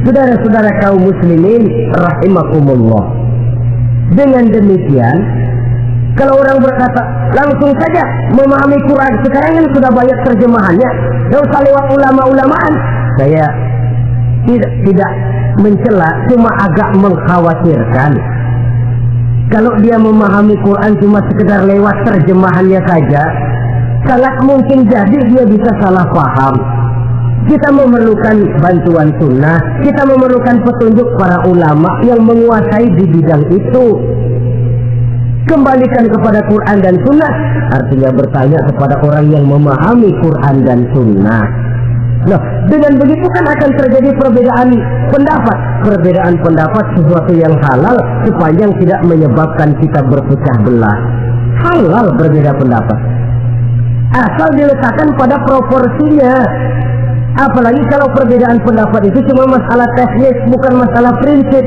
Saudara-saudara kaum muslimin rahimakumullah, dengan demikian kalau orang berkata langsung saja memahami Quran, sekarang kan sudah banyak terjemahannya, tidak usah lewat ulama-ulamaan. Saya tidak mencela, cuma agak mengkhawatirkan kalau dia memahami Quran cuma sekedar lewat terjemahannya saja, sangat mungkin jadi dia bisa salah paham. Kita memerlukan bantuan sunnah, kita memerlukan petunjuk para ulama yang menguasai di bidang itu. Kembalikan kepada Quran dan sunnah, artinya bertanya kepada orang yang memahami Quran dan sunnah. Nah, dengan begitu kan akan terjadi perbedaan pendapat. Perbedaan pendapat sesuatu yang halal sepanjang tidak menyebabkan kita berpecah belah. Halal berbeda pendapat, asal diletakkan pada proporsinya. Apalagi kalau perbedaan pendapat itu cuma masalah teknis, bukan masalah prinsip.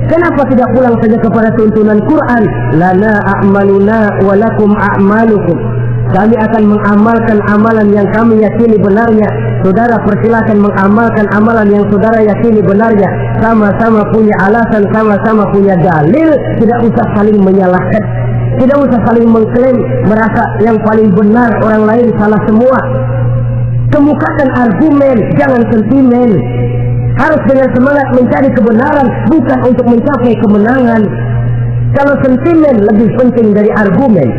Kenapa tidak pulang saja kepada tuntunan Quran? Lana a'maluna wa lakum a'malukum. Kami akan mengamalkan amalan yang kami yakini benarnya. Saudara persilakan mengamalkan amalan yang saudara yakini benarnya. Sama-sama punya alasan, sama-sama punya dalil. Tidak usah saling menyalahkan, tidak usah saling mengklaim merasa yang paling benar, orang lain salah semua. Kemukakan argumen, jangan sentimen. Harus dengan semangat mencari kebenaran, bukan untuk mencapai kemenangan. Kalau sentimen lebih penting dari argumen,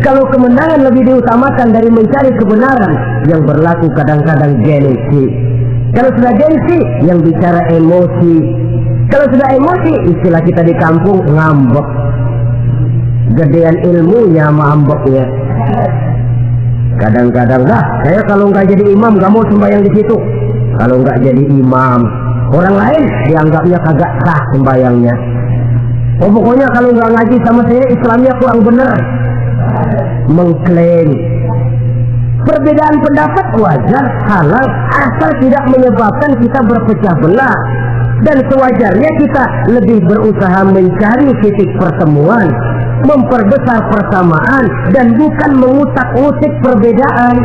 kalau kemenangan lebih diutamakan dari mencari kebenaran, yang berlaku kadang-kadang gengsi. Kalau sudah gengsi, yang bicara emosi. Kalau sudah emosi, istilah kita di kampung ngambek. Gedean ilmunya ngambeknya. Kadang-kadang, saya kalau nggak jadi imam nggak mau sembahyang di situ. Kalau nggak jadi imam, orang lain dianggapnya kagak sah sembahyangnya. Pokoknya kalau nggak ngaji sama saya, Islamnya kurang benar. Mengklaim. Perbedaan pendapat wajar, halal, asal tidak menyebabkan kita berpecah belah. Dan sewajarnya kita lebih berusaha mencari titik pertemuan, memperbesar persamaan, dan bukan mengutak-utik perbedaan.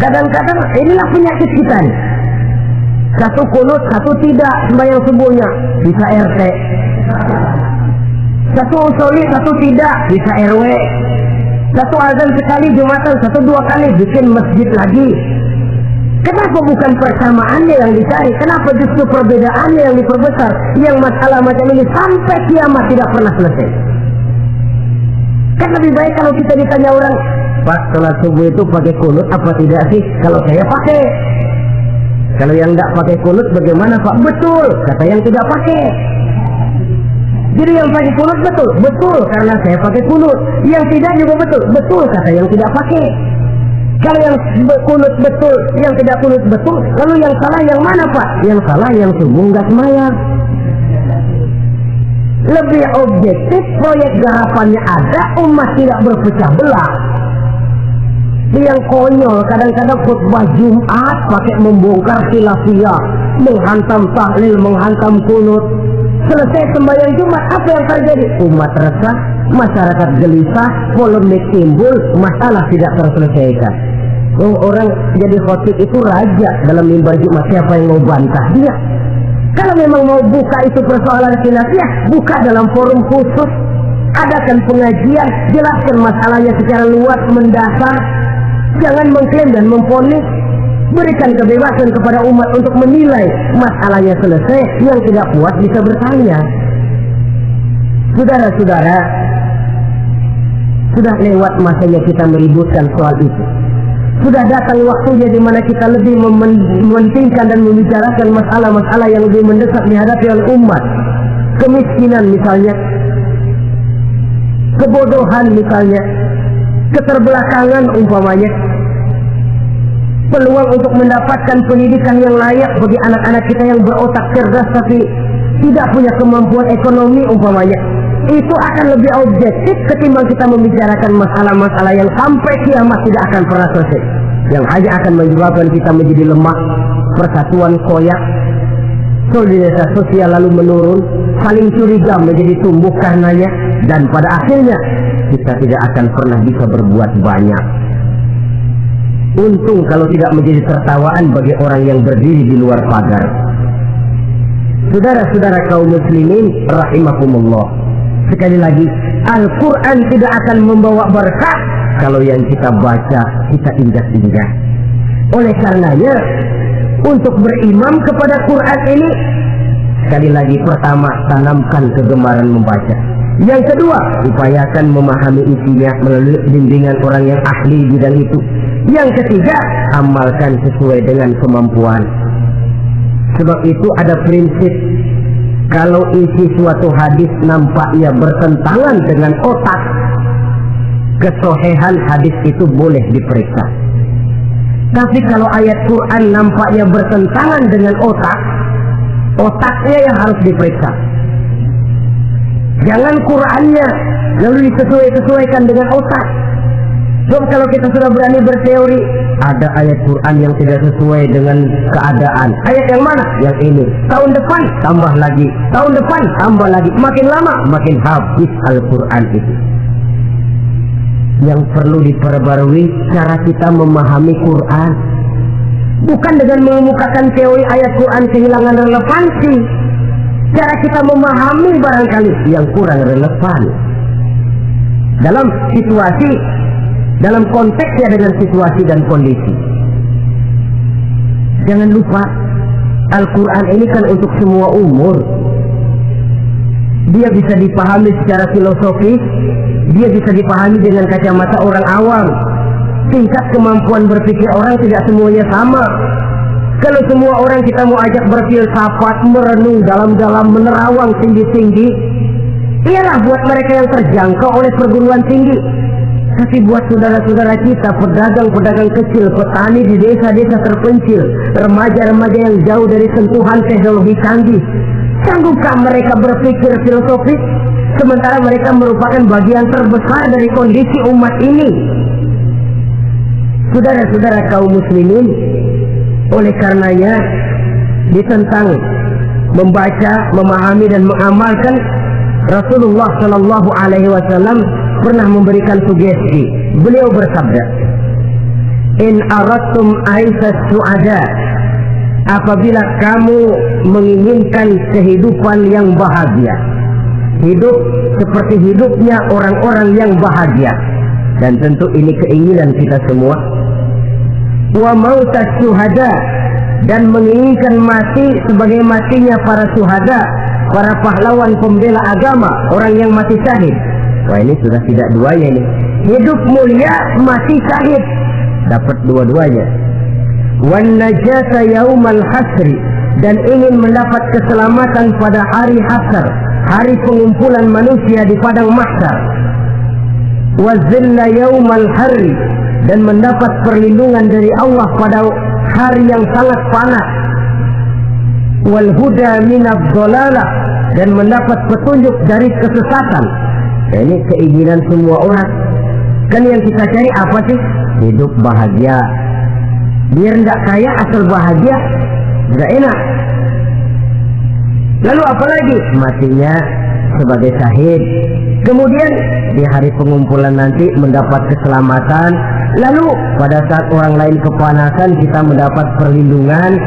Kadang-kadang inilah penyakit kita nih. Satu kunut, satu tidak sembahyang subuhnya, bisa RT. Satu usoli, satu tidak, bisa RW. Satu azan sekali Jumatan, satu dua kali bikin masjid lagi. Kenapa bukan persamaannya yang dicari? Kenapa justru perbedaannya yang diperbesar? Yang masalah macam ini sampai kiamat tidak pernah selesai. Kan lebih baik kalau kita ditanya orang, Pak, sholat subuh itu pakai kunut apa tidak sih? Kalau saya pakai. Kalau yang tidak pakai kunut bagaimana Pak? Betul, kata yang tidak pakai. Jadi yang pakai kunut betul, betul karena saya pakai kunut. Yang tidak juga betul, betul kata yang tidak pakai. Kalau yang kunut betul, yang tidak kunut betul, lalu yang salah yang mana Pak? Yang salah yang subuh nggak semayang. Lebih objektif, proyek garapannya ada, umat tidak berpecah belah. Yang konyol kadang-kadang khutbah Jumat pakai membongkar khilafiyah, menghantam tahlil, menghantam kunut. Selesai sembahyang Jumat, apa yang terjadi? Umat resah, masyarakat gelisah, polemik timbul, masalah tidak terselesaikan. Orang jadi khotib itu raja dalam mimbar Jumat, siapa yang mau bantah dia? Kalau memang mau buka itu persoalan khilafiyah, buka dalam forum khusus, adakan pengajian, jelaskan masalahnya secara luas mendasar. Jangan mengklaim dan memvonis. Berikan kebebasan kepada umat untuk menilai. Masalahnya selesai, yang tidak puas bisa bertanya. Saudara-saudara, sudah lewat masanya kita meributkan soal itu. Sudah datang waktunya di mana kita lebih mementingkan dan membicarakan masalah-masalah yang lebih mendesak dihadapi oleh umat. Kemiskinan misalnya, kebodohan misalnya, keterbelakangan umpamanya, peluang untuk mendapatkan pendidikan yang layak bagi anak-anak kita yang berotak cerdas tapi tidak punya kemampuan ekonomi umpamanya. Itu akan lebih objektif ketimbang kita membicarakan masalah-masalah yang sampai kiamat tidak akan pernah selesai, yang hanya akan menyebabkan kita menjadi lemah, persatuan koyak, solidaritas sosial lalu menurun, saling curiga menjadi tumbuh karenanya, dan pada akhirnya kita tidak akan pernah bisa berbuat banyak. Untung kalau tidak menjadi tertawaan bagi orang yang berdiri di luar pagar. Saudara-saudara kaum muslimin rahimakumullah, sekali lagi, Al-Quran tidak akan membawa berkah kalau yang kita baca kita injak-injak. Oleh karenanya, untuk berimam kepada Quran ini, sekali lagi, pertama, tanamkan kegemaran membaca. Yang kedua, upayakan memahami isinya melalui bimbingan orang yang ahli di bidang itu. Yang ketiga, amalkan sesuai dengan kemampuan. Sebab itu ada prinsip, kalau isi suatu hadis nampaknya bertentangan dengan otak, kesohihan hadis itu boleh diperiksa. Tapi kalau ayat Quran nampaknya bertentangan dengan otak, otaknya yang harus diperiksa. Jangan Qurannya lalu disesuaikan dengan otak. Sebab kalau kita sudah berani berteori, ada ayat Quran yang tidak sesuai dengan keadaan. Ayat yang mana? Yang ini. Tahun depan tambah lagi, tahun depan tambah lagi. Makin lama makin habis Al-Quran itu. Yang perlu diperbarui cara kita memahami Quran, bukan dengan mengemukakan teori ayat Quran kehilangan relevansi. Cara kita memahami barangkali yang kurang relevan dalam situasi, dalam konteksnya dengan situasi dan kondisi. Jangan lupa, Al-Quran ini kan untuk semua umur. Dia bisa dipahami secara filosofis, dia bisa dipahami dengan kacamata orang awam. Tingkat kemampuan berpikir orang tidak semuanya sama. Kalau semua orang kita mau ajak berfilsafat, merenung dalam-dalam, menerawang tinggi-tinggi, ialah buat mereka yang terjangkau oleh perguruan tinggi. Tapi buat saudara-saudara kita, pedagang-pedagang kecil, petani di desa-desa terpencil, remaja-remaja yang jauh dari sentuhan teknologi canggih, sanggupkah mereka berpikir filosofis, sementara mereka merupakan bagian terbesar dari kondisi umat ini? Saudara-saudara kaum muslimin, oleh karenanya, ditentang membaca, memahami dan mengamalkan, Rasulullah Shallallahu Alaihi Wasallam pernah memberikan sugesti. Beliau bersabda, "In aradtum aisas su'ada," apabila kamu menginginkan kehidupan yang bahagia, hidup seperti hidupnya orang-orang yang bahagia, dan tentu ini keinginan kita semua. Wa mautas syuhada, dan menginginkan mati sebagai matinya para syuhada, para pahlawan pembela agama, orang yang mati syahid. Wah, ini sudah tidak duanya ini. Hidup mulia, mati syahid, dapat dua-duanya. Wan najata yaumal hasri, dan ingin mendapat keselamatan pada hari hasar, hari pengumpulan manusia di padang mahsyar. Wa zilla yaumal harri, dan mendapat perlindungan dari Allah pada hari yang sangat panas. Wal huda minadh dhalalah, dan mendapat petunjuk dari kesesatan. Ini keinginan semua orang. Kan yang kita cari apa sih? Hidup bahagia. Biar nggak kaya asal bahagia, nggak enak. Lalu apa lagi? Matinya sebagai syahid. Kemudian di hari pengumpulan nanti mendapat keselamatan. Lalu pada saat orang lain kepanasan kita mendapat perlindungan.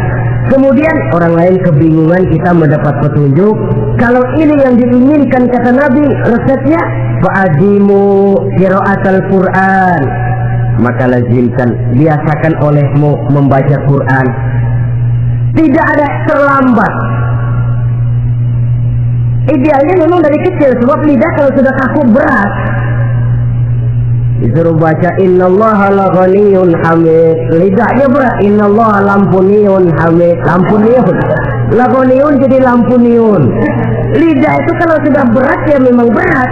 Kemudian orang lain kebingungan kita mendapat petunjuk. Kalau ini yang diinginkan kata Nabi, resepnya fa'adimu qiraatal Quran, maka lazimkan, biasakan olehmu membaca Quran. Tidak ada terlambat. Idealnya memang dari kecil, sebab lidah kalau sudah kaku berat. Disuruh baca innallaha laghaniyun hamid, lidahnya berat. Innallaha lampuniyun hamid, lampuniyun, laghaniyun jadi lampuniyun. Lidah itu kalau sudah berat ya memang berat.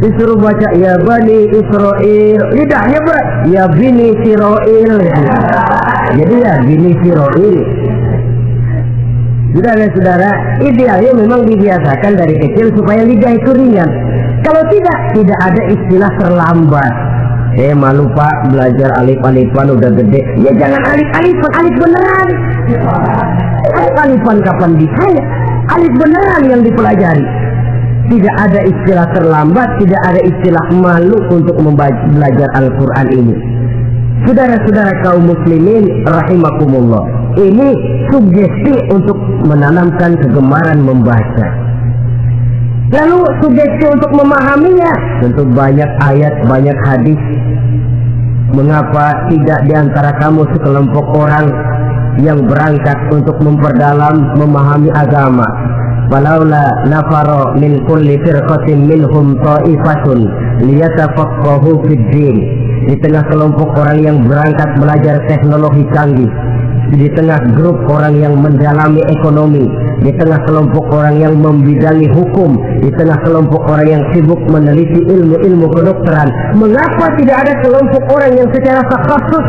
Disuruh baca ya bani Israil, lidahnya berat. Ya bini Siroil, jadi ya bini Siroil. Saudara-saudara, idealnya memang dibiasakan dari kecil supaya lidah itu ringan. Kalau tidak ada istilah terlambat. Malu pak, belajar alif-alifan udah gede. Ya jangan alif-alifan, alif beneran. Alif-alifan kapan bisa ya? Alif beneran yang dipelajari. Tidak ada istilah terlambat, tidak ada istilah malu untuk belajar Al-Quran ini. Saudara-saudara kaum muslimin rahimakumullah, ini sugesti untuk menanamkan kegemaran membaca. Lalu sugesti untuk memahaminya, tentu banyak ayat, banyak hadis. Mengapa tidak di antara kamu sekelompok orang yang berangkat untuk memperdalam memahami agama? Walaula nafara min kulli firqatin minhum ta'ifatun liyatafaqahu fid din. Di tengah kelompok orang yang berangkat belajar teknologi canggih, di tengah grup orang yang mendalami ekonomi, di tengah kelompok orang yang membidangi hukum, di tengah kelompok orang yang sibuk meneliti ilmu-ilmu kedokteran, mengapa tidak ada kelompok orang yang secara takhasus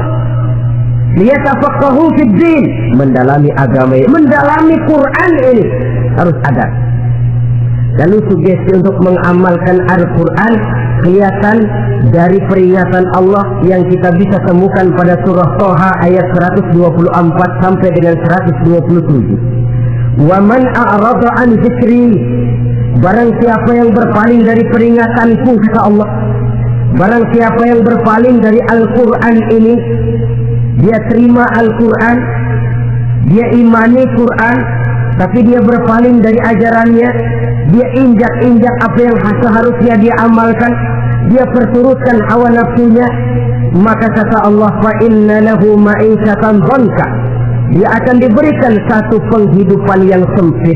liyatafaqahu fid din, mendalami agama, mendalami Quran ini harus ada. Lalu sugesti untuk mengamalkan Al-Quran kelihatan dari peringatan Allah yang kita bisa temukan pada surah Toha ayat 124 sampai dengan 127. Wa man a'rada an zikri, barang siapa yang berpaling dari peringatanku, kata Allah, barang siapa yang berpaling dari Al-Quran ini, dia terima Al-Quran, dia imani Quran, tapi dia berpaling dari ajarannya, dia injak-injak apa yang seharusnya dia amalkan, dia perturutkan hawa nafsunya, maka kata Allah, fa inna lahu ma'isyatan dhanka, dia akan diberikan satu penghidupan yang sempit.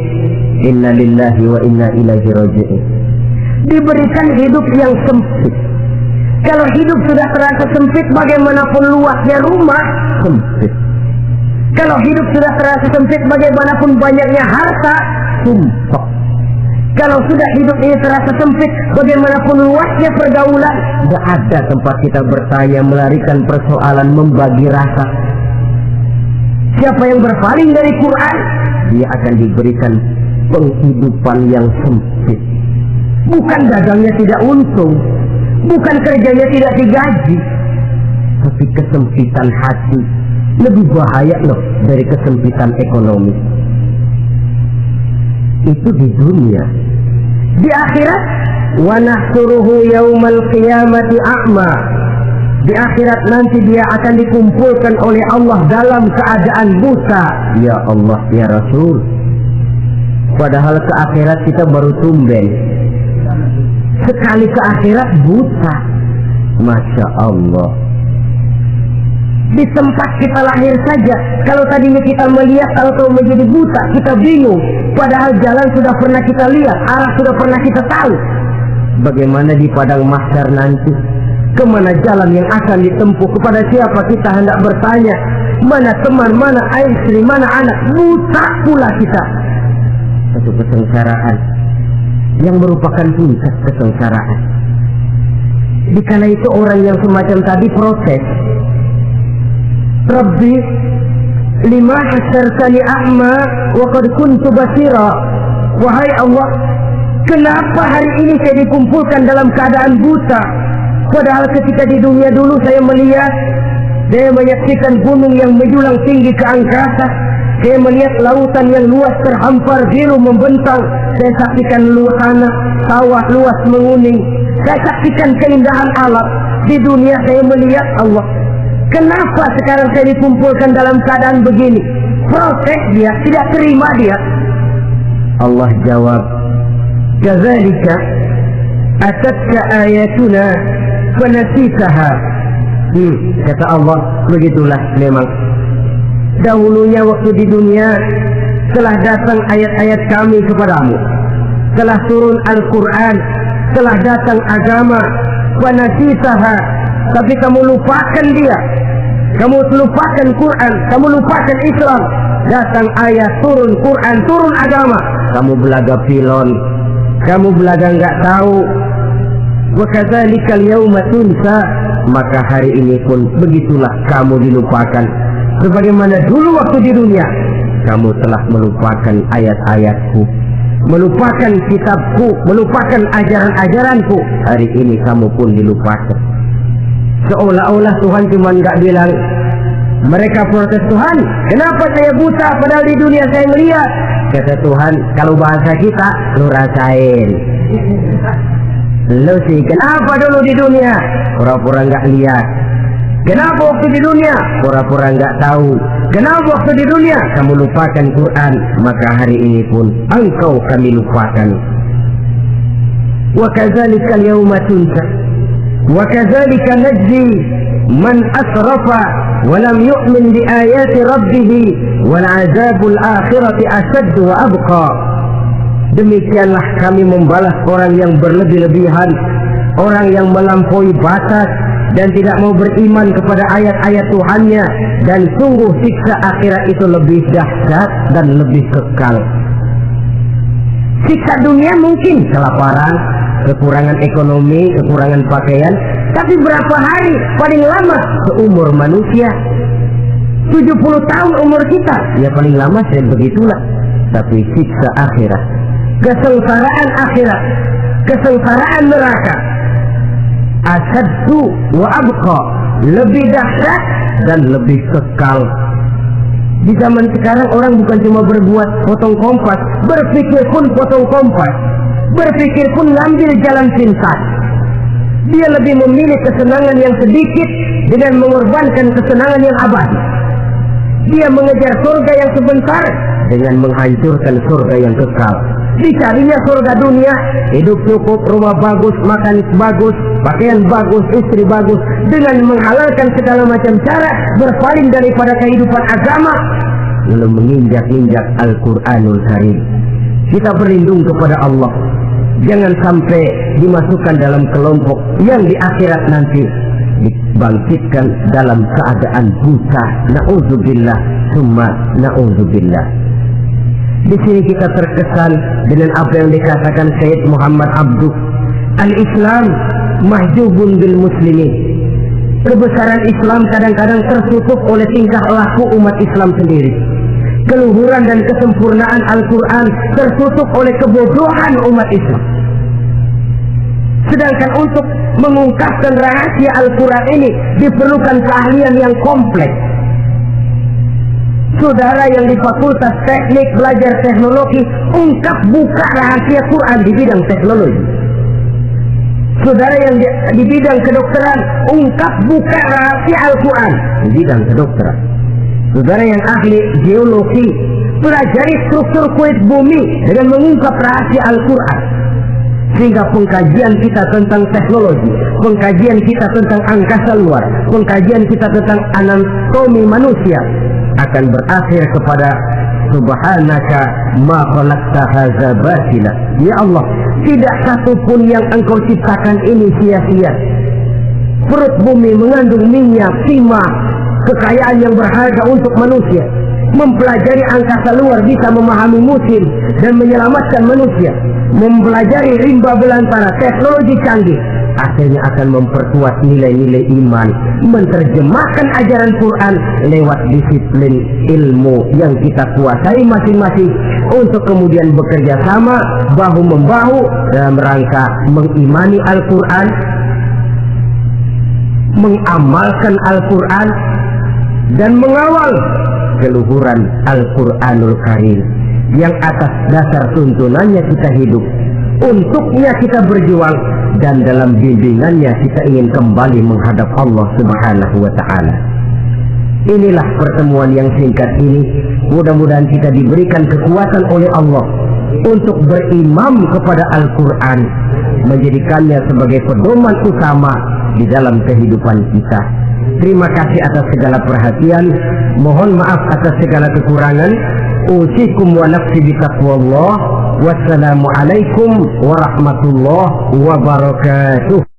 Inna lillahi wa inna ilaihi raji'un. Diberikan hidup yang sempit. Kalau hidup sudah terasa sempit, bagaimanapun luasnya rumah, sempit. Kalau hidup sudah terasa sempit, bagaimanapun banyaknya harta, sumpah. Kalau sudah hidup ini terasa sempit, bagaimanapun luasnya pergaulan, tidak ada tempat kita bertanya, melarikan persoalan, membagi rasa. Siapa yang berpaling dari Quran, dia akan diberikan penghidupan yang sempit. Bukan dagangnya tidak untung, bukan kerjanya tidak digaji, tapi kesempitan hati lebih bahaya loh dari kesempitan ekonomi. Itu di dunia. Di akhirat, wa nahsuruhu yaumal qiyamati a'ma. Di akhirat nanti dia akan dikumpulkan oleh Allah dalam keadaan buta. Ya Allah, ya Rasul. Padahal ke akhirat kita baru tumben. Sekali ke akhirat buta. Masya Allah. Di tempat kita lahir saja, kalau tadinya kita melihat atau menjadi buta, kita bingung. Padahal jalan sudah pernah kita lihat, arah sudah pernah kita tahu. Bagaimana di padang mahsyar nanti? Kemana jalan yang akan ditempuh? Kepada siapa kita hendak bertanya? Mana teman, mana istri, mana anak? Buta pula kita. Satu kesengsaraan yang merupakan puncak kesengsaraan. Dikala itu orang yang semacam tadi protes, Rabbi lima hasyartani a'ma wa qad kuntu basira. Wahai Allah, kenapa hari ini saya dikumpulkan dalam keadaan buta, padahal ketika di dunia dulu saya melihat, saya menyaksikan gunung yang menjulang tinggi ke angkasa, saya melihat lautan yang luas terhampar biru membentang, saya saksikan luhana sawah luas menguning, saya saksikan keindahan alam. Di dunia saya melihat Allah, kenapa sekarang saya dikumpulkan dalam keadaan begini? Protes dia, tidak terima dia. Allah jawab, kadzalika atatka ayatuna fanasitaha. Kata Allah, begitulah memang. Dahulunya waktu di dunia telah datang ayat-ayat kami kepadamu, telah turun Al-Quran, telah datang agama, fanasitaha, tapi kamu lupakan dia. Kamu lupakan Quran, kamu lupakan Islam. Datang ayat, turun Quran, turun agama, kamu belaga pilon, kamu belaga enggak tahu. Wa kadzalikal yauma tunsa, maka hari ini pun begitulah kamu dilupakan. Sebagaimana dulu waktu di dunia kamu telah melupakan ayat-ayatku, melupakan kitabku, melupakan ajaran-ajaranku. Hari ini kamu pun dilupakan. Seolah-olah Tuhan cuma nggak bilang, mereka protes, Tuhan, kenapa saya buta padahal di dunia saya melihat. Kata Tuhan, kalau bahasa kita, lu rasain. Lu sih, kenapa dulu di dunia pura-pura nggak lihat? Kenapa waktu di dunia pura-pura nggak tahu? Kenapa waktu di dunia kamu lupakan Quran? Maka hari ini pun engkau kami lupakan. Wa kadzalika al-yawma tunsa wa kadzalika najzi man asrafa wa lam yu'min bi ayati rabbih wal 'adzabul akhirati ashaddu wa abqa. Demikianlah kami membalas orang yang berlebih-lebihan, orang yang melampaui batas dan tidak mau beriman kepada ayat-ayat Tuhannya, dan sungguh siksa akhirat itu lebih dahsyat dan lebih kekal. Siksa dunia mungkin kelaparan, kekurangan ekonomi, kekurangan pakaian, tapi berapa hari paling lama seumur manusia? 70 tahun umur kita, ya paling lama begitulah. Tapi siksa akhirat, kesengsaraan akhirat, kesengsaraan neraka, asyaddu wa abqa, lebih dahsyat dan lebih kekal. Di zaman sekarang orang bukan cuma berbuat potong kompas, berpikir pun potong kompas, berpikir pun ngambil jalan pintas. Dia lebih memilih kesenangan yang sedikit dengan mengorbankan kesenangan yang abadi. Dia mengejar surga yang sebentar dengan menghancurkan surga yang kekal. Dicarinya surga dunia, hidup cukup, rumah bagus, makan bagus, pakaian bagus, istri bagus, dengan menghalalkan segala macam cara, berpaling daripada kehidupan agama, lalu menginjak-injak Al-Quranul Karim. Kita berlindung kepada Allah, jangan sampai dimasukkan dalam kelompok yang di akhirat nanti dibangkitkan dalam keadaan buta. Na'udzubillah, summa na'udzubillah. Di sini kita terkesan dengan apa yang dikatakan Sayyid Muhammad Abduh, al-Islam mahjubun bil muslimin. Kebesaran Islam kadang-kadang tertutup oleh tingkah laku umat Islam sendiri. Keluhuran dan kesempurnaan Al-Quran tertutup oleh kebodohan umat Islam. Sedangkan untuk mengungkapkan rahasia Al-Quran ini diperlukan keahlian yang kompleks. Saudara yang di Fakultas Teknik belajar teknologi, ungkap buka rahasia Quran di bidang teknologi. Saudara yang di bidang kedokteran, ungkap buka rahasia Al-Quran di bidang kedokteran. Saudara yang ahli geologi, pelajari struktur kulit bumi dengan mengungkap rahasia Al-Quran. Sehingga pengkajian kita tentang teknologi, pengkajian kita tentang angkasa luar, pengkajian kita tentang anatomi manusia akan berakhir kepada subhanaka ma khalaqta hadza batila. Ya Allah, tidak satu pun yang engkau ciptakan ini sia-sia. Perut bumi mengandung minyak, timah, kekayaan yang berharga untuk manusia. Mempelajari angkasa luar bisa memahami musim dan menyelamatkan manusia. Mempelajari rimba belantara, teknologi canggih, akhirnya akan memperkuat nilai-nilai iman, menerjemahkan ajaran Quran lewat disiplin ilmu yang kita kuasai masing-masing, untuk kemudian bekerja sama bahu-membahu dalam rangka mengimani Al-Quran, mengamalkan Al-Quran, dan mengawal keluhuran Al-Quranul Karim yang atas dasar tuntunannya kita hidup, untuknya kita berjuang, dan dalam bimbingannya kita ingin kembali menghadap Allah Subhanahu wa ta'ala. Inilah pertemuan yang singkat ini. Mudah-mudahan kita diberikan kekuatan oleh Allah untuk berimam kepada Al-Quran, menjadikannya sebagai pedoman utama di dalam kehidupan kita. Terima kasih atas segala perhatian. Mohon maaf atas segala kekurangan. Usikum wa nafsi bitaqwallah. Wassalamualaikum warahmatullahi wabarakatuh.